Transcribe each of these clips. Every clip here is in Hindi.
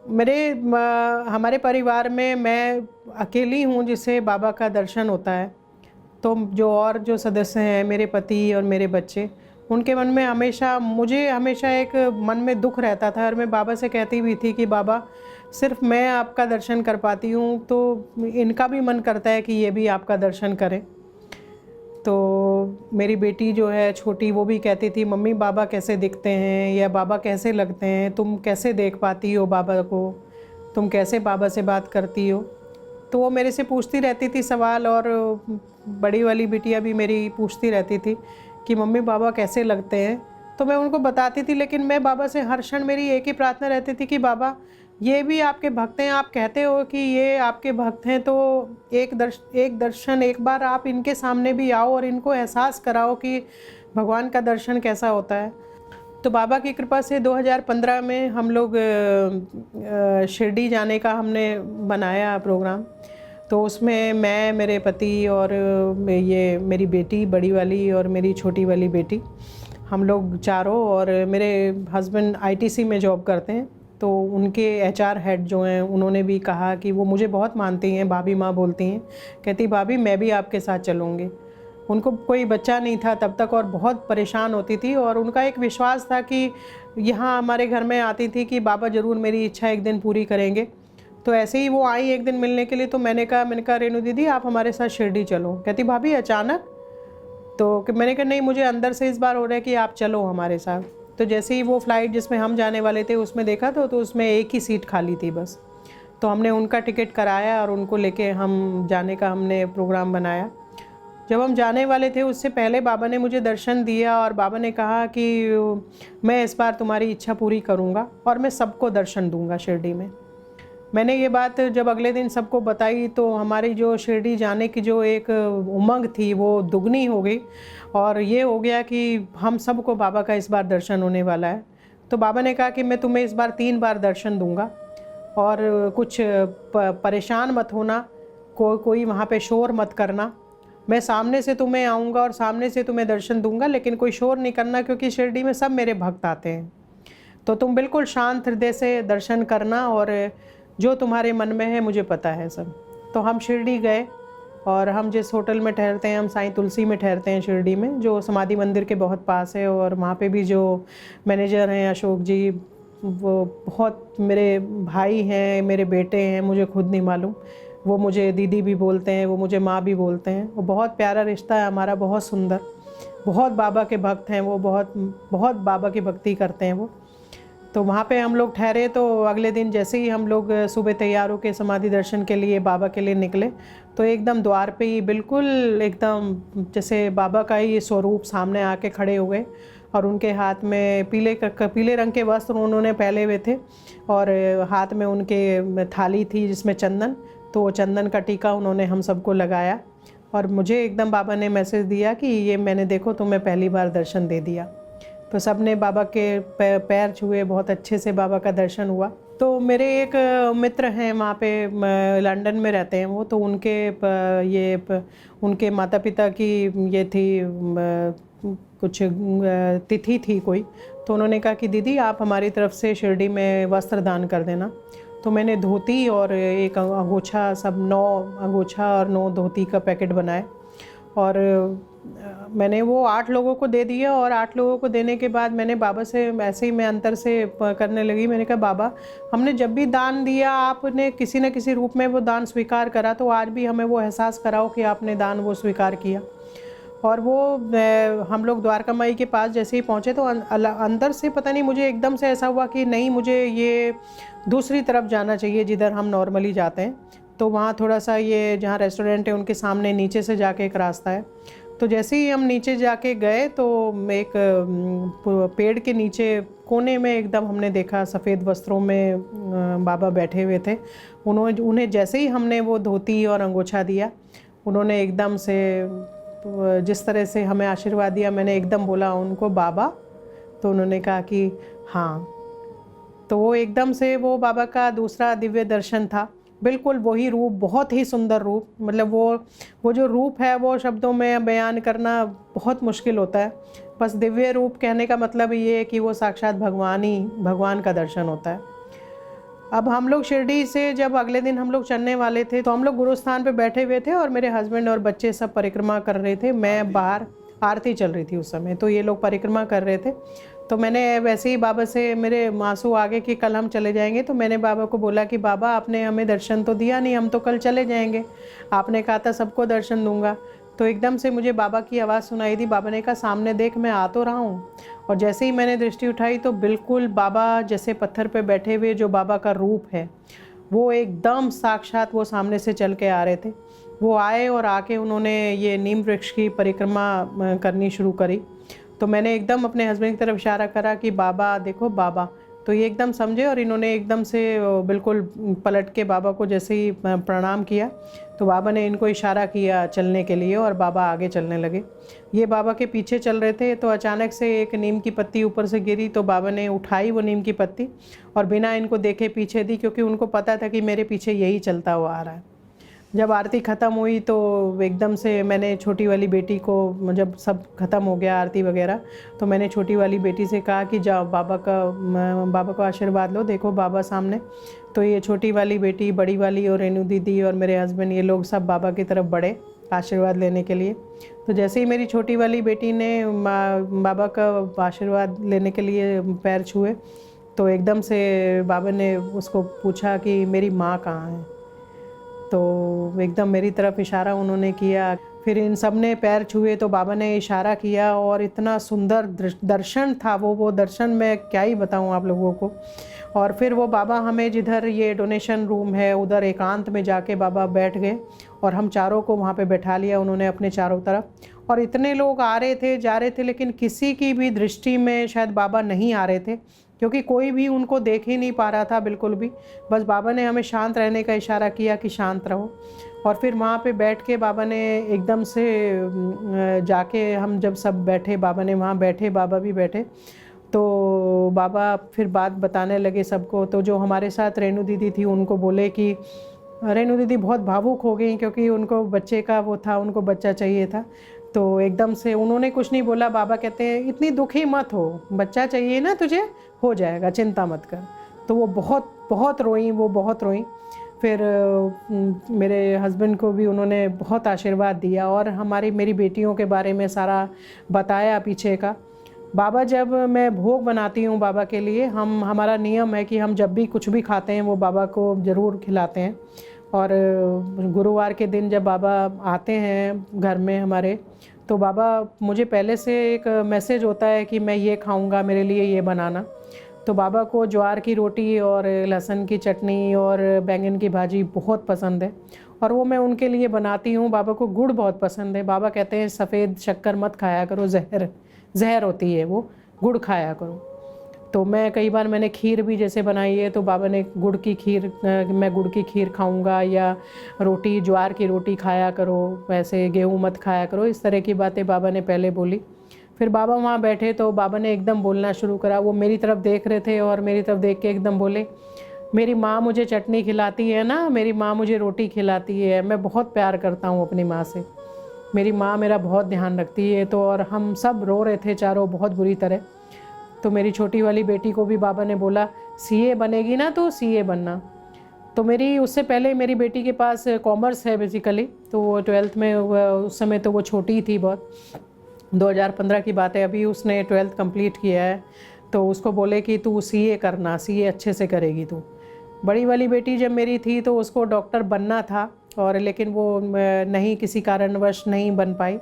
हमारे परिवार में मैं अकेली हूँ जिसे बाबा का दर्शन होता है। तो जो सदस्य हैं, मेरे पति और मेरे बच्चे, उनके मन में मुझे हमेशा एक मन में दुख रहता था और मैं बाबा से कहती भी थी कि बाबा, सिर्फ मैं आपका दर्शन कर पाती हूँ, तो इनका भी मन करता है कि ये भी आपका दर्शन करें। तो मेरी बेटी जो है छोटी, वो भी कहती थी, मम्मी बाबा कैसे दिखते हैं या बाबा कैसे लगते हैं, तुम कैसे देख पाती हो बाबा को, तुम कैसे बाबा से बात करती हो। तो वो मेरे से पूछती रहती थी सवाल, और बड़ी वाली बिटिया भी मेरी पूछती रहती थी कि मम्मी बाबा कैसे लगते हैं। तो मैं उनको बताती थी, लेकिन मैं बाबा से हर क्षण मेरी एक ही प्रार्थना रहती थी कि बाबा, ये भी आपके भक्त हैं, आप कहते हो कि ये आपके भक्त हैं, तो एक दर्शन एक बार आप इनके सामने भी आओ और इनको एहसास कराओ कि भगवान का दर्शन कैसा होता है। तो बाबा की कृपा से 2015 में हम लोग शिरडी जाने का हमने बनाया प्रोग्राम। तो उसमें मैं, मेरे पति और ये मेरी बेटी बड़ी वाली और मेरी छोटी वाली बेटी, हम लोग चारों, और मेरे हस्बैंड आईटीसी में जॉब करते हैं। तो उनके एचआर हेड जो हैं, उन्होंने भी कहा कि वो मुझे बहुत मानती हैं, भाभी माँ बोलती हैं, कहती भाभी मैं भी आपके साथ चलूँगी। उनको कोई बच्चा नहीं था तब तक और बहुत परेशान होती थी, और उनका एक विश्वास था कि यहाँ हमारे घर में आती थी कि बाबा ज़रूर मेरी इच्छा एक दिन पूरी करेंगे। तो ऐसे ही वो आई एक दिन मिलने के लिए। तो मैंने कहा रेणु दीदी आप हमारे साथ शिरडी चलो। कहती भाभी अचानक? तो मैंने कहा नहीं, मुझे अंदर से इस बार हो रहा है कि आप चलो हमारे साथ। तो जैसे ही वो फ़्लाइट जिसमें हम जाने वाले थे उसमें देखा तो उसमें एक ही सीट खाली थी बस। तो हमने उनका टिकट कराया और उनको लेके हम जाने का हमने प्रोग्राम बनाया। जब हम जाने वाले थे उससे पहले बाबा ने मुझे दर्शन दिया और बाबा ने कहा कि मैं इस बार तुम्हारी इच्छा पूरी करूँगा और मैं सबको दर्शन दूँगा शिरडी में। मैंने ये बात जब अगले दिन सबको बताई तो हमारी जो शिरडी जाने की जो एक उमंग थी वो दुगनी हो गई, और ये हो गया कि हम सबको बाबा का इस बार दर्शन होने वाला है। तो बाबा ने कहा कि मैं तुम्हें इस बार 3 बार दर्शन दूंगा, और कुछ परेशान मत होना, कोई वहाँ पे शोर मत करना। मैं सामने से तुम्हें आऊँगा और सामने से तुम्हें दर्शन दूंगा, लेकिन कोई शोर नहीं करना, क्योंकि शिरडी में सब मेरे भक्त आते हैं। तो तुम बिल्कुल शांत हृदय से दर्शन करना, और जो तुम्हारे मन में है मुझे पता है सब। तो हम शिरडी गए, और हम जिस होटल में ठहरते हैं, हम साईं तुलसी में ठहरते हैं शिरडी में, जो समाधि मंदिर के बहुत पास है। और वहाँ पे भी जो मैनेजर हैं अशोक जी, वो बहुत मेरे भाई हैं, मेरे बेटे हैं, मुझे खुद नहीं मालूम। वो मुझे दीदी भी बोलते हैं, वो मुझे माँ भी बोलते हैं। वो बहुत प्यारा रिश्ता है हमारा, बहुत सुंदर। बहुत बाबा के भक्त हैं वो, बहुत बहुत बाबा की भक्ति करते हैं वो। तो वहाँ पे हम लोग ठहरे। तो अगले दिन जैसे ही हम लोग सुबह तैयार होकर समाधि दर्शन के लिए बाबा के लिए निकले, तो एकदम द्वार पे ही बिल्कुल एकदम जैसे बाबा का ही स्वरूप सामने आके खड़े हो गए, और उनके हाथ में पीले रंग के वस्त्र उन्होंने पहले हुए थे, और हाथ में उनके थाली थी जिसमें चंदन, तो वो चंदन का टीका उन्होंने हम सबको लगाया। और मुझे एकदम बाबा ने मैसेज दिया कि ये मैंने देखो तुम्हें पहली बार दर्शन दे दिया। तो सब ने बाबा के पैर छुए, बहुत अच्छे से बाबा का दर्शन हुआ। तो मेरे एक मित्र हैं वहाँ पे, लंदन में रहते हैं वो, तो उनके माता पिता की ये थी कुछ तिथि थी कोई। तो उन्होंने कहा कि दीदी आप हमारी तरफ से शिरडी में वस्त्र दान कर देना। तो मैंने धोती और एक अंगोछा, सब 9 अंगोछा और 9 धोती का पैकेट बनाए, और मैंने वो 8 लोगों को दे दिया। और 8 लोगों को देने के बाद मैंने बाबा से ऐसे ही मैं अंतर से करने लगी। मैंने कहा बाबा, हमने जब भी दान दिया आपने किसी न किसी रूप में वो दान स्वीकार करा, तो आज भी हमें वो एहसास कराओ कि आपने दान वो स्वीकार किया। और वो हम लोग द्वारका माई के पास जैसे ही पहुँचे तो अंदर से पता नहीं मुझे एकदम से ऐसा हुआ कि नहीं, मुझे ये दूसरी तरफ जाना चाहिए जिधर हम नॉर्मली जाते हैं। तो वहाँ थोड़ा सा ये जहाँ रेस्टोरेंट है उनके सामने नीचे से जाके एक रास्ता है। तो जैसे ही हम नीचे जाके गए तो एक पेड़ के नीचे कोने में एकदम हमने देखा सफ़ेद वस्त्रों में बाबा बैठे हुए थे। उन्हें जैसे ही हमने वो धोती और अंगोछा दिया, उन्होंने एकदम से जिस तरह से हमें आशीर्वाद दिया, मैंने एकदम बोला उनको बाबा। तो उन्होंने कहा कि हाँ। तो वो एकदम से वो बाबा का दूसरा दिव्य दर्शन था, बिल्कुल वही रूप, बहुत ही सुंदर रूप। मतलब वो जो रूप है वो शब्दों में बयान करना बहुत मुश्किल होता है। बस दिव्य रूप कहने का मतलब ये है कि वो साक्षात भगवान का दर्शन होता है। अब हम लोग शिरडी से जब अगले दिन हम लोग चलने वाले थे तो हम लोग गुरुस्थान पे बैठे हुए थे और मेरे हस्बैंड और बच्चे सब परिक्रमा कर रहे थे। मैं बाहर, आरती चल रही थी उस समय, तो ये लोग परिक्रमा कर रहे थे। तो मैंने वैसे ही बाबा से, मेरे आंसू आ गए कि कल हम चले जाएंगे। तो मैंने बाबा को बोला कि बाबा आपने हमें दर्शन तो दिया नहीं, हम तो कल चले जाएंगे, आपने कहा था सबको दर्शन दूंगा। तो एकदम से मुझे बाबा की आवाज़ सुनाई दी। बाबा ने कहा सामने देख, मैं आ तो रहा हूँ। और जैसे ही मैंने दृष्टि उठाई तो बिल्कुल बाबा जैसे पत्थर पे बैठे हुए जो बाबा का रूप है वो एकदम साक्षात वो सामने से चल के आ रहे थे। वो आए और आके उन्होंने ये नीम वृक्ष की परिक्रमा करनी शुरू करी। तो मैंने एकदम अपने हस्बैंड की तरफ इशारा करा कि बाबा देखो बाबा। तो ये एकदम समझे और इन्होंने एकदम से बिल्कुल पलट के बाबा को जैसे ही प्रणाम किया तो बाबा ने इनको इशारा किया चलने के लिए और बाबा आगे चलने लगे। ये बाबा के पीछे चल रहे थे तो अचानक से एक नीम की पत्ती ऊपर से गिरी। तो बाबा ने उठाई वो नीम की पत्ती और बिना इनको देखे पीछे दी, क्योंकि उनको पता था कि मेरे पीछे यही चलता हुआ आ रहा है। जब आरती ख़त्म हुई तो एकदम से मैंने छोटी वाली बेटी को, जब सब ख़त्म हो गया आरती वगैरह, तो मैंने छोटी वाली बेटी से कहा कि जाओ बाबा को आशीर्वाद लो, देखो बाबा सामने। तो ये छोटी वाली बेटी, बड़ी वाली और रेनू दीदी और मेरे हस्बैंड, ये लोग सब बाबा की तरफ बढ़े आशीर्वाद लेने के लिए। तो जैसे ही मेरी छोटी वाली बेटी ने बाबा का आशीर्वाद लेने के लिए पैर छुए तो एकदम से बाबा ने उसको पूछा कि मेरी माँ कहाँ है। तो एकदम मेरी तरफ इशारा उन्होंने किया। फिर इन सब ने पैर छुए तो बाबा ने इशारा किया और इतना सुंदर दर्शन था वो दर्शन मैं क्या ही बताऊं आप लोगों को। और फिर वो बाबा हमें, जिधर ये डोनेशन रूम है उधर एकांत में जाके बाबा बैठ गए और हम चारों को वहाँ पे बैठा लिया उन्होंने अपने चारों तरफ। और इतने लोग आ रहे थे जा रहे थे, लेकिन किसी की भी दृष्टि में शायद बाबा नहीं आ रहे थे, क्योंकि कोई भी उनको देख ही नहीं पा रहा था बिल्कुल भी। बस बाबा ने हमें शांत रहने का इशारा किया कि शांत रहो। और फिर वहाँ पे बैठ के बाबा ने एकदम से जाके, हम जब सब बैठे, बाबा ने वहाँ बैठे, बाबा भी बैठे, तो बाबा फिर बात बताने लगे सबको। तो जो हमारे साथ रेनू दीदी थी उनको बोले कि रेनू दीदी बहुत भावुक हो गई, क्योंकि उनको बच्चे का वो था, उनको बच्चा चाहिए था। तो एकदम से उन्होंने कुछ नहीं बोला। बाबा कहते हैं इतनी दुखी मत हो, बच्चा चाहिए ना तुझे, हो जाएगा, चिंता मत कर। तो वो बहुत बहुत रोई, वो बहुत रोई। फिर मेरे हस्बैंड को भी उन्होंने बहुत आशीर्वाद दिया और मेरी बेटियों के बारे में सारा बताया पीछे का। बाबा, जब मैं भोग बनाती हूँ बाबा के लिए, हमारा नियम है कि हम जब भी कुछ भी खाते हैं वो बाबा को ज़रूर खिलाते हैं। और गुरुवार के दिन जब बाबा आते हैं घर में हमारे, तो बाबा, मुझे पहले से एक मैसेज होता है कि मैं ये खाऊंगा, मेरे लिए ये बनाना। तो बाबा को ज्वार की रोटी और लहसुन की चटनी और बैंगन की भाजी बहुत पसंद है और वो मैं उनके लिए बनाती हूँ। बाबा को गुड़ बहुत पसंद है। बाबा कहते हैं सफ़ेद शक्कर मत खाया करो, जहर होती है वो, गुड़ खाया करो। तो मैं कई बार मैंने खीर भी जैसे बनाई है तो बाबा ने गुड़ की खीर, मैं गुड़ की खीर खाऊंगा, या रोटी, ज्वार की रोटी खाया करो, वैसे गेहूँ मत खाया करो, इस तरह की बातें बाबा ने पहले बोली। फिर बाबा वहाँ बैठे तो बाबा ने एकदम बोलना शुरू करा। वो मेरी तरफ देख रहे थे और मेरी तरफ देख के एकदम बोले, मेरी माँ मुझे चटनी खिलाती है ना, मेरी माँ मुझे रोटी खिलाती है, मैं बहुत प्यार करता हूँ अपनी माँ से, मेरी माँ मेरा बहुत ध्यान रखती है। तो और हम सब रो रहे थे चारों बहुत बुरी तरह। तो मेरी छोटी वाली बेटी को भी बाबा ने बोला सीए बनेगी ना तो सीए बनना। तो मेरी, उससे पहले मेरी बेटी के पास कॉमर्स है बेसिकली, तो वो 12th में, उस समय तो वो छोटी थी बहुत, 2015 की बात है, अभी उसने 12th कंप्लीट किया है। तो उसको बोले कि तू सीए करना, सीए अच्छे से करेगी तू। बड़ी वाली बेटी जब मेरी थी तो उसको डॉक्टर बनना था, और लेकिन वो नहीं, किसी कारणवश नहीं बन पाई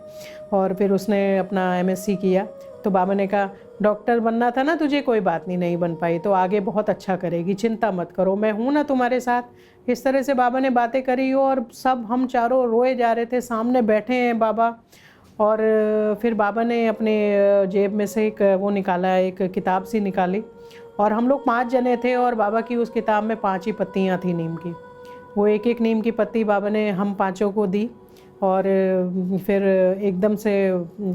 और फिर उसने अपना एमएससी किया। तो बाबा ने कहा डॉक्टर बनना था ना तुझे, कोई बात नहीं, नहीं बन पाई तो आगे बहुत अच्छा करेगी, चिंता मत करो, मैं हूँ ना तुम्हारे साथ। इस तरह से बाबा ने बातें करी और सब हम चारों रोए जा रहे थे, सामने बैठे हैं बाबा। और फिर बाबा ने अपने जेब में से एक वो निकाला, एक किताब सी निकाली, और हम लोग 5 जने थे और बाबा की उस किताब में 5 ही पत्तियाँ थी नीम की। वो एक एक नीम की पत्ती बाबा ने हम 5 को दी और फिर एकदम से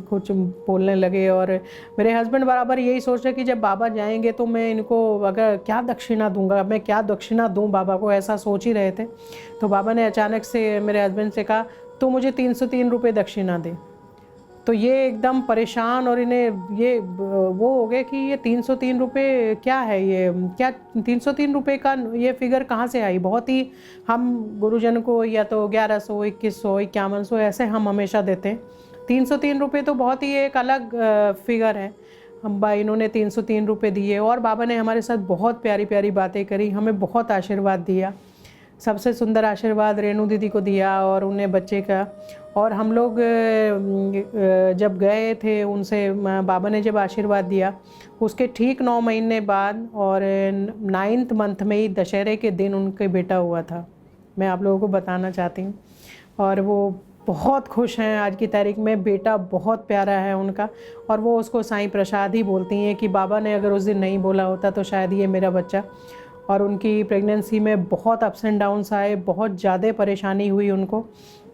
कुछ बोलने लगे। और मेरे हस्बैंड बराबर यही सोच रहे कि जब बाबा जाएंगे तो मैं इनको अगर क्या दक्षिणा दूंगा, मैं क्या दक्षिणा दूं बाबा को, ऐसा सोच ही रहे थे। तो बाबा ने अचानक से मेरे हस्बैंड से कहा तो मुझे 303 रुपये दक्षिणा दे। तो ये एकदम परेशान, और इन्हें ये वो हो गए कि ये 303 रुपये क्या है, ये क्या 303 रुपये का ये फिगर कहाँ से आई। बहुत ही हम गुरुजन को या तो 1100, 2100, 5100 ऐसे हम हमेशा देते हैं। 303 रुपये तो बहुत ही एक अलग फिगर है। इन्होंने 303 रुपये दिए, और बाबा ने हमारे साथ बहुत प्यारी प्यारी बातें करी, हमें बहुत आशीर्वाद दिया। सबसे सुंदर आशीर्वाद रेणु दीदी को दिया और उन्हें बच्चे का। और हम लोग जब गए थे उनसे, बाबा ने जब आशीर्वाद दिया उसके ठीक 9 महीने बाद और 9th मंथ में ही दशहरे के दिन उनके बेटा हुआ था। मैं आप लोगों को बताना चाहती हूँ, और वो बहुत खुश हैं आज की तारीख में। बेटा बहुत प्यारा है उनका, और वो उसको साईं प्रसाद ही बोलती हैं कि बाबा ने अगर उस दिन नहीं बोला होता तो शायद ये मेरा बच्चा। और उनकी प्रेगनेंसी में बहुत अप्स एंड डाउन्स आए, बहुत ज़्यादा परेशानी हुई उनको,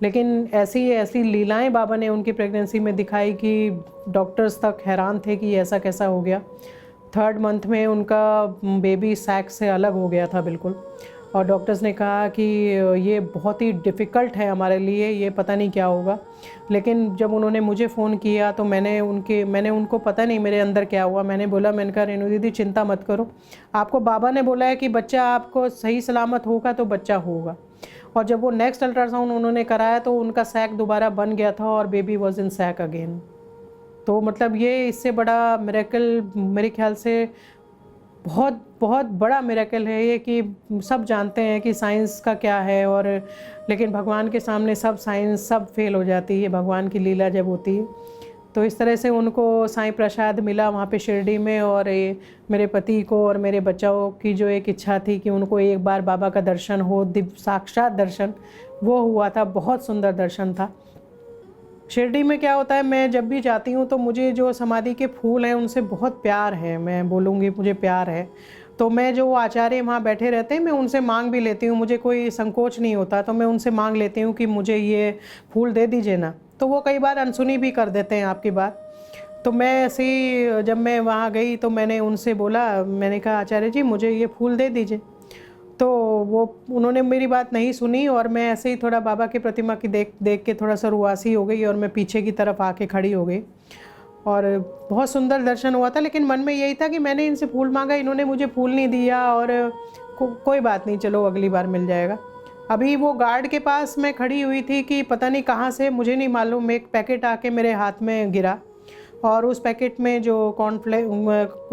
लेकिन ऐसी ऐसी लीलाएं बाबा ने उनकी प्रेगनेंसी में दिखाई कि डॉक्टर्स तक हैरान थे कि ऐसा कैसा हो गया। 3rd मंथ में उनका बेबी सैक से अलग हो गया था बिल्कुल, और डॉक्टर्स ने कहा कि ये बहुत ही डिफ़िकल्ट है हमारे लिए, ये पता नहीं क्या होगा। लेकिन जब उन्होंने मुझे फ़ोन किया तो मैंने उनको, पता नहीं मेरे अंदर क्या हुआ, मैंने कहा रेणु दीदी चिंता मत करो, आपको बाबा ने बोला है कि बच्चा आपको सही सलामत होगा तो बच्चा होगा। और जब वो नेक्स्ट अल्ट्रासाउंड उन्होंने कराया तो उनका सैक दोबारा बन गया था और baby was in sack again. तो मतलब ये इससे बड़ा मिरेकल मेरे ख्याल से बहुत बहुत बड़ा मिरेकल है ये, कि सब जानते हैं कि साइंस का क्या है, और लेकिन भगवान के सामने सब साइंस सब फेल हो जाती है भगवान की लीला जब होती है। तो इस तरह से उनको साईं प्रसाद मिला वहाँ पे शिरडी में, और मेरे पति को और मेरे बच्चों की जो एक इच्छा थी कि उनको एक बार बाबा का दर्शन हो, दिव्य साक्षात दर्शन, वो हुआ था। बहुत सुंदर दर्शन था। शिरडी में क्या होता है, मैं जब भी जाती हूँ तो मुझे जो समाधि के फूल हैं उनसे बहुत प्यार है, मैं बोलूँगी मुझे प्यार है। तो मैं जो आचार्य वहाँ बैठे रहते हैं मैं उनसे मांग भी लेती हूँ, मुझे कोई संकोच नहीं होता, तो मैं उनसे मांग लेती हूँ कि मुझे ये फूल दे दीजिए ना। तो वो कई बार अनसुनी भी कर देते हैं आपकी बात। तो मैं ऐसे ही जब मैं वहाँ गई तो मैंने उनसे बोला, मैंने कहा आचार्य जी मुझे ये फूल दे दीजिए। तो उन्होंने मेरी बात नहीं सुनी, और मैं ऐसे ही थोड़ा बाबा की प्रतिमा की देख के थोड़ा सा रुआसी हो गई, और मैं पीछे की तरफ आके खड़ी हो गई। और बहुत सुंदर दर्शन हुआ था, लेकिन मन में यही था कि मैंने इनसे फूल मांगा, इन्होंने मुझे फूल नहीं दिया, और कोई बात नहीं, चलो अगली बार मिल जाएगा। अभी वो गार्ड के पास मैं खड़ी हुई थी कि पता नहीं कहाँ से, मुझे नहीं मालूम, एक पैकेट आके मेरे हाथ में गिरा, और उस पैकेट में जो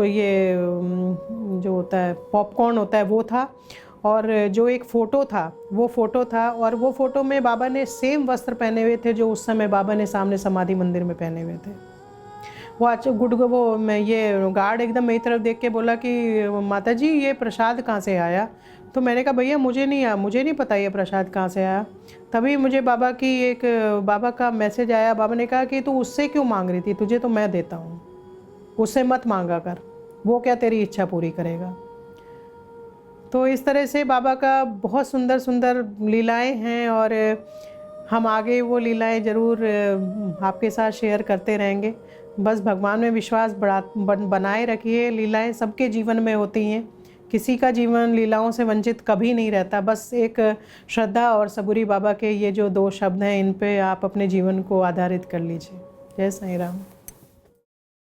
ये जो होता है पॉपकॉर्न होता है वो था, और जो एक फ़ोटो था वो फ़ोटो था, और वो फ़ोटो में बाबा ने सेम वस्त्र पहने हुए थे जो उस समय बाबा ने सामने समाधि मंदिर में पहने हुए थे। वो मैं ये गार्ड एकदम मेरी तरफ देख के बोला कि माता जी ये प्रसाद कहाँ से आया। तो मैंने कहा भैया मुझे नहीं पता ये प्रसाद कहाँ से आया। तभी मुझे बाबा का मैसेज आया। बाबा ने कहा कि तू उससे क्यों मांग रही थी, तुझे तो मैं देता हूँ, उससे मत मांगा कर, वो क्या तेरी इच्छा पूरी करेगा। तो इस तरह से बाबा का बहुत सुंदर सुंदर लीलाएं हैं, और हम आगे वो लीलाएं ज़रूर आपके साथ शेयर करते रहेंगे। बस भगवान में विश्वास बनाए रखिए। लीलाएं सबके जीवन में होती हैं, किसी का जीवन लीलाओं से वंचित कभी नहीं रहता। बस एक श्रद्धा और सबूरी बाबा के ये जो 2 शब्द हैं, इन पे आप अपने जीवन को आधारित कर लीजिए। जय साईं राम।